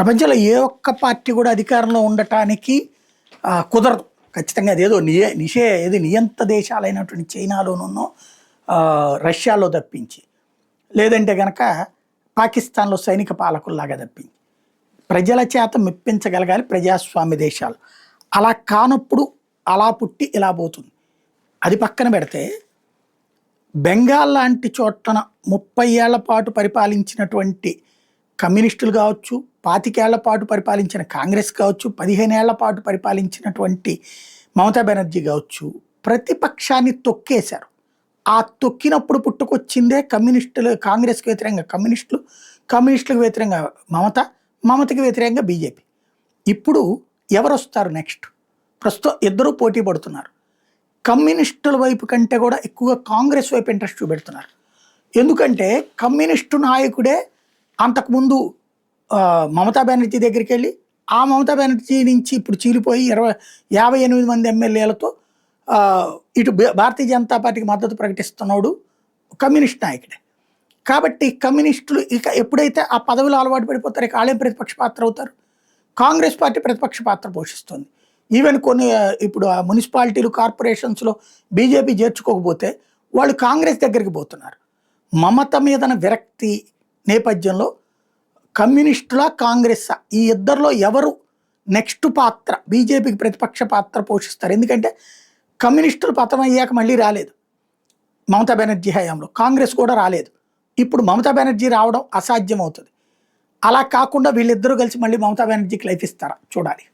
ప్రపంచంలో ఏ ఒక్క పార్టీ కూడా అధికారంలో ఉండటానికి కుదరదు. ఖచ్చితంగా అదేదో నియంత దేశాలైనటువంటి చైనాలోనూ రష్యాలో తప్పించి, లేదంటే గనక పాకిస్తాన్లో సైనిక పాలకుల్లాగా తప్పించి ప్రజల చేత మెప్పించగలగాలి ప్రజాస్వామ్య దేశాలు. అలా కానప్పుడు అలా పుట్టి ఇలా పోతుంది. అది పక్కన పెడితే బెంగాల్ లాంటి చోట్ల 30 ఏళ్ల పాటు పరిపాలించినటువంటి కమ్యూనిస్టులు కావచ్చు, 25 ఏళ్ల పాటు పరిపాలించిన కాంగ్రెస్ కావచ్చు, 15 ఏళ్ల పాటు పరిపాలించినటువంటి మమతా బెనర్జీ కావచ్చు, ప్రతిపక్షాన్ని తొక్కేశారు. ఆ తొక్కినప్పుడు పుట్టుకొచ్చిందే కమ్యూనిస్టులు. కాంగ్రెస్కి వ్యతిరేకంగా కమ్యూనిస్టులు, కమ్యూనిస్టులకు వ్యతిరేకంగా మమతకి వ్యతిరేకంగా బీజేపీ. ఇప్పుడు ఎవరు వస్తారు నెక్స్ట్? ప్రస్తుతం ఇద్దరూ పోటీ పడుతున్నారు. కమ్యూనిస్టుల వైపు కంటే కూడా ఎక్కువగా కాంగ్రెస్ వైపు ఇంట్రెస్ట్ చూపెడుతున్నారు. ఎందుకంటే కమ్యూనిస్టు నాయకుడే అంతకుముందు మమతా బెనర్జీ దగ్గరికి వెళ్ళి, ఆ మమతా బెనర్జీ నుంచి ఇప్పుడు చీలిపోయి 58 మంది ఎమ్మెల్యేలతో ఇటు భారతీయ జనతా పార్టీకి మద్దతు ప్రకటిస్తున్నాడు కమ్యూనిస్ట్ నాయకుడే. కాబట్టి కమ్యూనిస్టులు ఇక ఎప్పుడైతే ఆ పదవిలో అలవాటు పడిపోతారో ఇక వాళ్ళేం ప్రతిపక్ష పాత్ర అవుతారు. కాంగ్రెస్ పార్టీ ప్రతిపక్ష పాత్ర పోషిస్తుంది. ఈవెన్ కొన్ని ఇప్పుడు ఆ మున్సిపాలిటీలు, కార్పొరేషన్స్లో బీజేపీ చేర్చుకోకపోతే వాళ్ళు కాంగ్రెస్ దగ్గరికి పోతున్నారు. మమత మీదన విరక్తి నేపథ్యంలో కమ్యూనిస్టుల, కాంగ్రెస్ ఈ ఇద్దరిలో ఎవరు నెక్స్ట్ పాత్ర బీజేపీకి ప్రతిపక్ష పాత్ర పోషిస్తారు? ఎందుకంటే కమ్యూనిస్టులు పతనం అయ్యాక మళ్ళీ రాలేదు మమతా బెనర్జీ హయాంలో, కాంగ్రెస్ కూడా రాలేదు. ఇప్పుడు మమతా బెనర్జీ రావడం అసాధ్యం అవుతుంది. అలా కాకుండా వీళ్ళిద్దరూ కలిసి మళ్ళీ మమతా బెనర్జీకి లైఫ్ ఇస్తారా చూడాలి.